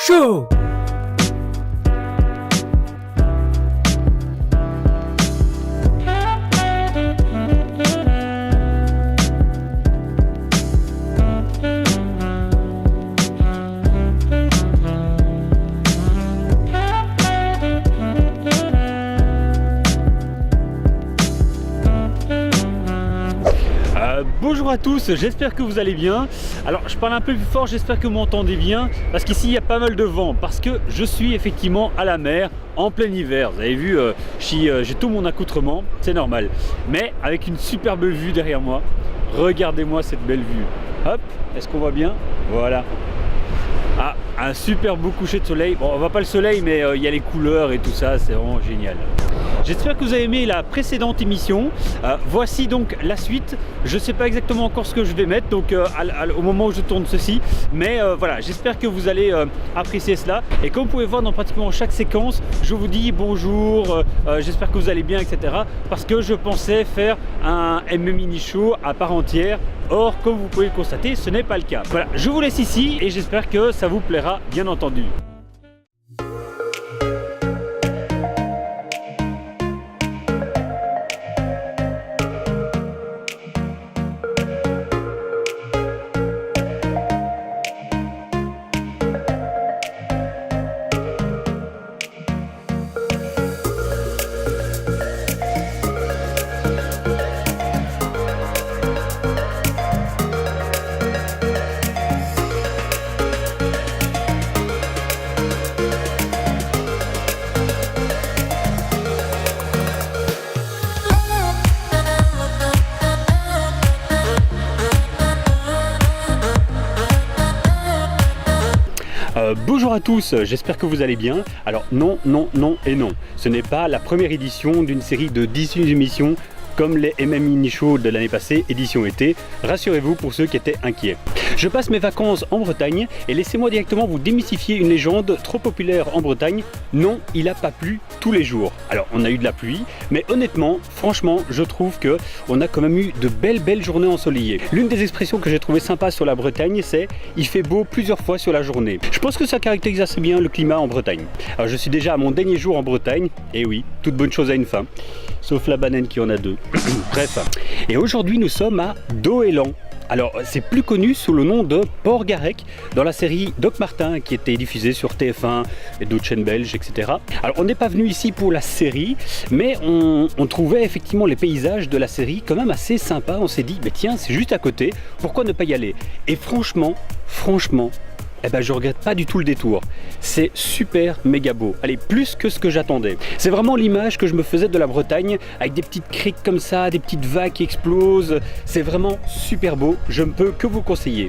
Show. Bonjour à tous, j'espère que vous allez bien. Alors je parle un peu plus fort, j'espère que vous m'entendez bien, parce qu'ici il y a pas mal de vent, parce que je suis effectivement à la mer en plein hiver. Vous avez vu, j'ai tout mon accoutrement, c'est normal, mais avec une superbe vue derrière moi. Regardez-moi cette belle vue. Hop, est-ce qu'on voit bien? Voilà. Ah, un super beau coucher de soleil. Bon, on voit pas le soleil, mais il y a les couleurs et tout ça, c'est vraiment génial. J'espère que vous avez aimé la précédente émission. Voici donc la suite. Je ne sais pas exactement encore ce que je vais mettre donc au moment où je tourne ceci, mais voilà, j'espère que vous allez apprécier cela. Et comme vous pouvez voir dans pratiquement chaque séquence, je vous dis bonjour, j'espère que vous allez bien, etc. Parce que je pensais faire un Mini Show à part entière. Or, comme vous pouvez le constater, ce n'est pas le cas. Voilà, je vous laisse ici et j'espère que ça vous plaira, bien entendu. Bonjour à tous, j'espère que vous allez bien. Alors non, non, non et non. Ce n'est pas la première édition d'une série de 18 émissions comme les Mini Show de l'année passée, édition été. Rassurez-vous pour ceux qui étaient inquiets. Je passe mes vacances en Bretagne et laissez-moi directement vous démystifier une légende trop populaire en Bretagne. Non, il n'a pas plu tous les jours. Alors on a eu de la pluie, mais honnêtement, franchement, je trouve que on a quand même eu de belles journées ensoleillées. L'une des expressions que j'ai trouvé sympa sur la Bretagne, c'est il fait beau plusieurs fois sur la journée. Je pense que ça caractérise assez bien le climat en Bretagne. Alors je suis déjà à mon dernier jour en Bretagne, et oui, toute bonne chose a une fin. Sauf la banane qui en a deux. Bref. Et aujourd'hui, nous sommes à Doëlan. Alors, c'est plus connu sous le nom de Port-Garrec dans la série Doc Martin qui était diffusée sur TF1 et d'autres chaînes belges, etc. Alors, on n'est pas venu ici pour la série, mais on trouvait effectivement les paysages de la série quand même assez sympas. On s'est dit, mais tiens, c'est juste à côté, pourquoi ne pas y aller? Et franchement, eh ben, je regrette pas du tout le détour. C'est super méga beau. Allez, plus que ce que j'attendais. C'est vraiment l'image que je me faisais de la Bretagne, avec des petites criques comme ça, des petites vagues qui explosent. C'est vraiment super beau. Je ne peux que vous conseiller.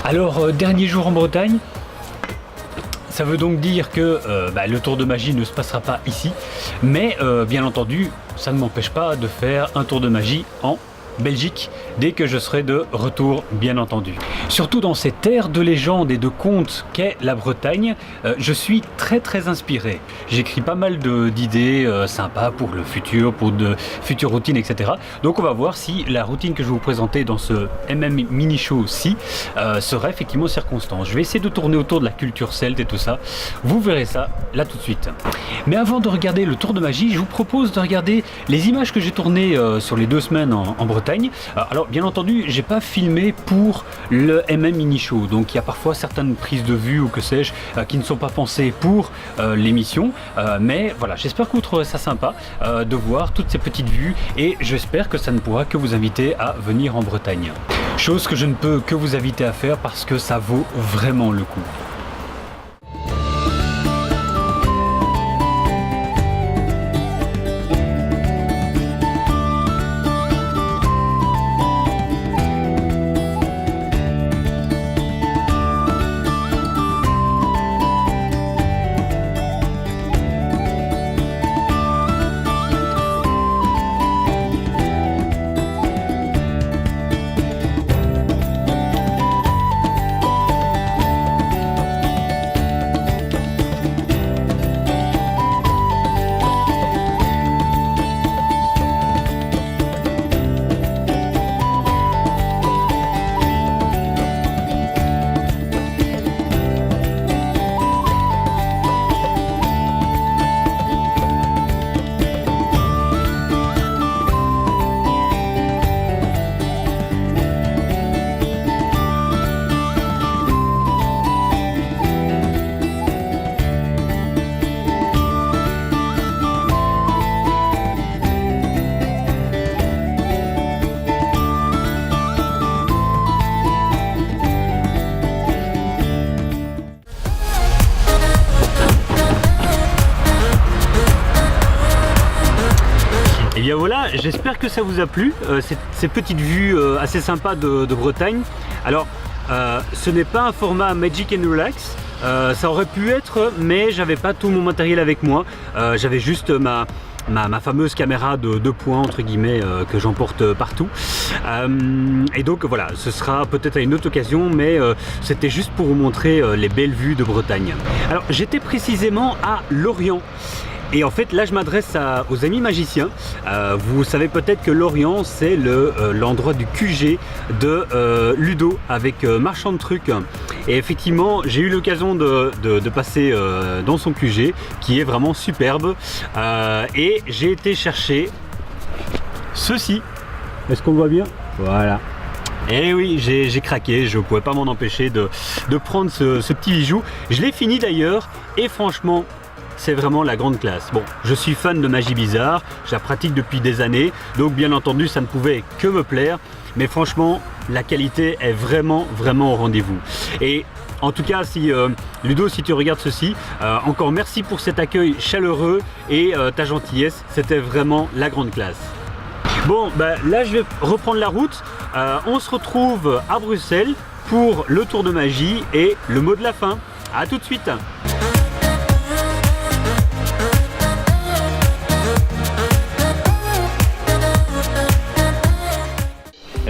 Alors, dernier jour en Bretagne, ça veut donc dire que le tour de magie ne se passera pas ici, mais bien entendu, ça ne m'empêche pas de faire un tour de magie en Belgique dès que je serai de retour, bien entendu. Surtout dans cette terre de légendes et de contes qu'est la Bretagne, je suis très inspiré. J'écris pas mal d'idées sympas pour le futur, pour de futures routines, etc. Donc on va voir si la routine que je vais vous présenter dans ce Mini Show-ci sera effectivement circonstance. Je vais essayer de tourner autour de la culture celte et tout ça. Vous verrez ça là tout de suite. Mais avant de regarder le tour de magie, je vous propose de regarder les images que j'ai tournées sur les 2 semaines en Bretagne. Bretagne. Alors bien entendu, j'ai pas filmé pour le MM Mini Show, donc il y a parfois certaines prises de vue ou que sais-je qui ne sont pas pensées pour l'émission, mais voilà, j'espère que vous trouverez ça sympa de voir toutes ces petites vues et j'espère que ça ne pourra que vous inviter à venir en Bretagne. Chose que je ne peux que vous inviter à faire parce que ça vaut vraiment le coup. Et bien voilà, j'espère que ça vous a plu, ces petites vues assez sympas de Bretagne. Alors, ce n'est pas un format Magic and Relax, ça aurait pu être, mais j'avais pas tout mon matériel avec moi. J'avais juste ma fameuse caméra de 2 points entre guillemets que j'emporte partout. Et donc voilà, ce sera peut-être à une autre occasion, mais c'était juste pour vous montrer les belles vues de Bretagne. Alors j'étais précisément à Lorient. Et en fait là je m'adresse aux amis magiciens. Vous savez peut-être que Lorient c'est l'endroit du QG de Ludo avec Marchand de Trucs. Et effectivement j'ai eu l'occasion de passer dans son QG qui est vraiment superbe. Et j'ai été chercher ceci. Est-ce qu'on voit bien? Voilà. Et oui, j'ai craqué, je ne pouvais pas m'en empêcher de prendre ce petit bijou. Je l'ai fini d'ailleurs et franchement c'est vraiment la grande classe. Bon, je suis fan de magie bizarre, je la pratique depuis des années, donc bien entendu ça ne pouvait que me plaire, mais franchement la qualité est vraiment au rendez-vous. Et en tout cas, si Ludo, si tu regardes ceci, encore merci pour cet accueil chaleureux et ta gentillesse, c'était vraiment la grande classe. Bon, bah, là je vais reprendre la route, on se retrouve à Bruxelles pour le tour de magie et le mot de la fin. A tout de suite.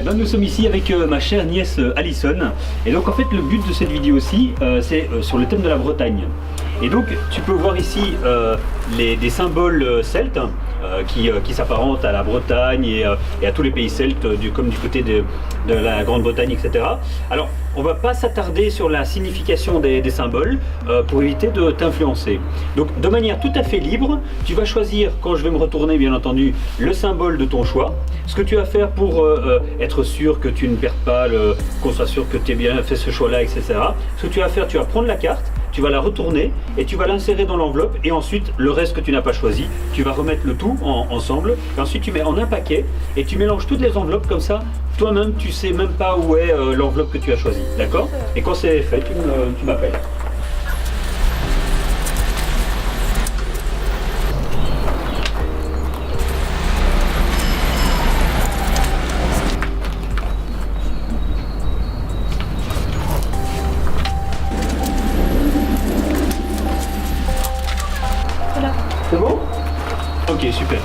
Ben, nous sommes ici avec ma chère nièce Alison et donc en fait le but de cette vidéo aussi c'est sur le thème de la Bretagne et donc tu peux voir ici des symboles celtes qui s'apparentent à la Bretagne et à tous les pays celtes comme du côté de la Grande-Bretagne, etc. Alors on va pas s'attarder sur la signification des symboles pour éviter de t'influencer. Donc de manière tout à fait libre, tu vas choisir, quand je vais me retourner bien entendu, le symbole de ton choix. Ce que tu vas faire pour être sûr que tu ne perds pas, qu'on soit sûr que tu aies bien fait ce choix-là, etc. Ce que tu vas faire, tu vas prendre la carte, tu vas la retourner et tu vas l'insérer dans l'enveloppe et ensuite le reste que tu n'as pas choisi, tu vas remettre le tout ensemble et ensuite tu mets en un paquet et tu mélanges toutes les enveloppes comme ça. Toi-même, tu sais même pas où est l'enveloppe que tu as choisie, d'accord? Et quand c'est fait, tu m'appelles. Voilà. C'est bon? Ok, super.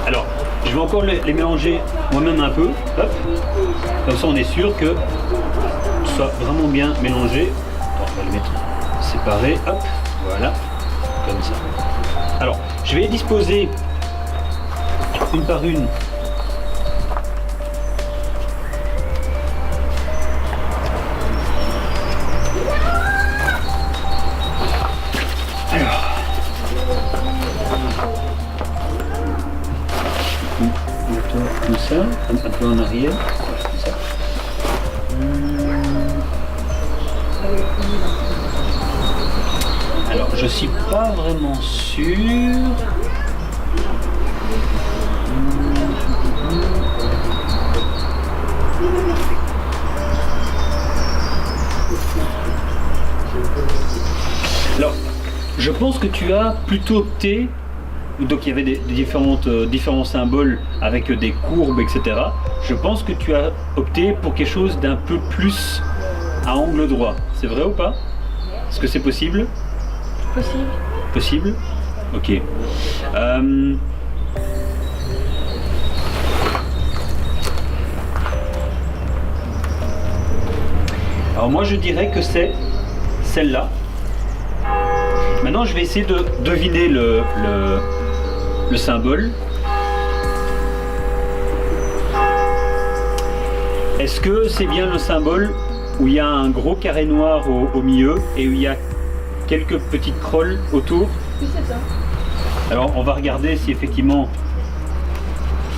Alors, je vais encore les mélanger moi-même un peu, hop. Comme ça on est sûr que tout soit vraiment bien mélangé. Attends, on va le mettre séparé, hop, voilà, comme ça. Alors, je vais les disposer une par une. Alors, comme ça. peu en arrière. Comme ça. Alors, je suis pas vraiment sûr. Alors, je pense que tu as plutôt opté, donc il y avait des différents symboles avec des courbes, etc. Je pense que tu as opté pour quelque chose d'un peu plus à angle droit. C'est vrai ou pas? Est-ce que c'est possible? Possible. Possible? Ok. Alors moi je dirais que c'est celle-là. Maintenant je vais essayer de deviner le symbole. Est-ce que c'est bien le symbole où il y a un gros carré noir au milieu et où il y a quelques petites crolles autour? Oui, c'est ça. Alors on va regarder si effectivement...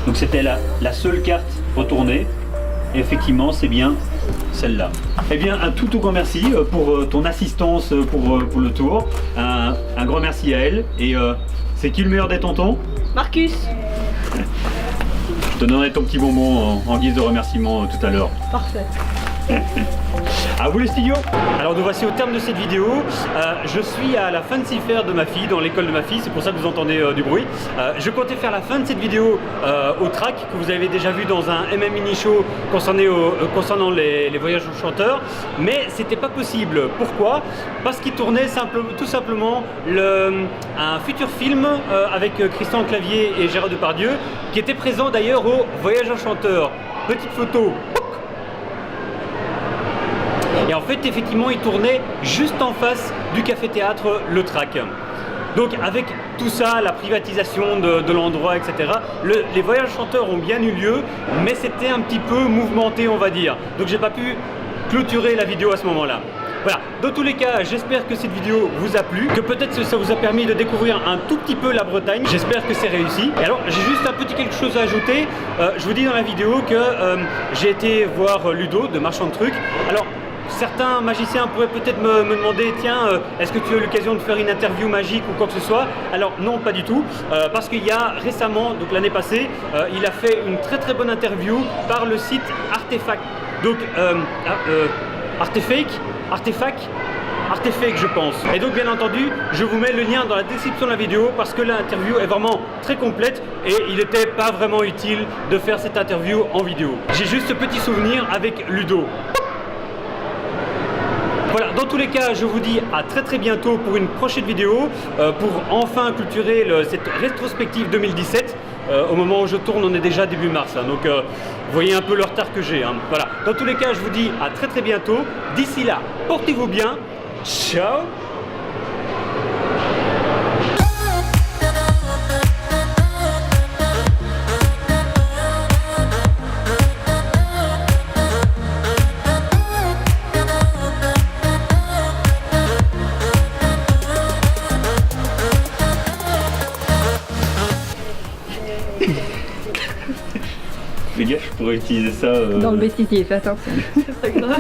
Donc c'était la seule carte retournée. Et effectivement c'est bien celle-là. Eh bien un tout grand merci pour ton assistance pour le tour. Un grand merci à elle. Et c'est qui le meilleur des tontons? Marcus. Je te donnerai ton petit bonbon en guise de remerciement tout à l'heure. Parfait. À vous les studios. Alors nous voici au terme de cette vidéo. Je suis à la fancy fair de ma fille, dans l'école de ma fille, c'est pour ça que vous entendez du bruit. Je comptais faire la fin de cette vidéo au track que vous avez déjà vu dans un MM Mini Show concernant les voyages enchanteurs, mais c'était pas possible. Pourquoi? Parce qu'il tournait tout simplement un futur film avec Christian Clavier et Gérard Depardieu, qui était présent d'ailleurs au Voyage enchanteur. Petite photo. Et en fait, effectivement, il tournait juste en face du café-théâtre Le Trac. Donc, avec tout ça, la privatisation de l'endroit, etc., les voyages chanteurs ont bien eu lieu, mais c'était un petit peu mouvementé, on va dire. Donc, j'ai pas pu clôturer la vidéo à ce moment-là. Voilà, dans tous les cas, j'espère que cette vidéo vous a plu, que peut-être ça vous a permis de découvrir un tout petit peu la Bretagne. J'espère que c'est réussi. Et alors, j'ai juste un petit quelque chose à ajouter. Je vous dis dans la vidéo que j'ai été voir Ludo de Marchand de Trucs. Alors, certains magiciens pourraient peut-être me demander, tiens, est-ce que tu as eu l'occasion de faire une interview magique ou quoi que ce soit? Alors non, pas du tout, parce qu'il y a récemment, donc l'année passée, il a fait une très bonne interview par le site Artefact. Donc Artefact, je pense. Et donc bien entendu, je vous mets le lien dans la description de la vidéo parce que l'interview est vraiment très complète et il n'était pas vraiment utile de faire cette interview en vidéo. J'ai juste ce petit souvenir avec Ludo. Voilà, dans tous les cas, je vous dis à très bientôt pour une prochaine vidéo, pour enfin clôturer cette rétrospective 2017. Au moment où je tourne, on est déjà début mars, hein, donc vous voyez un peu le retard que j'ai. Hein. Voilà. Dans tous les cas, je vous dis à très bientôt. D'ici là, portez-vous bien. Ciao. Les gars, je pourrais utiliser ça dans le bêtisier, fais attention. C'est pas grave.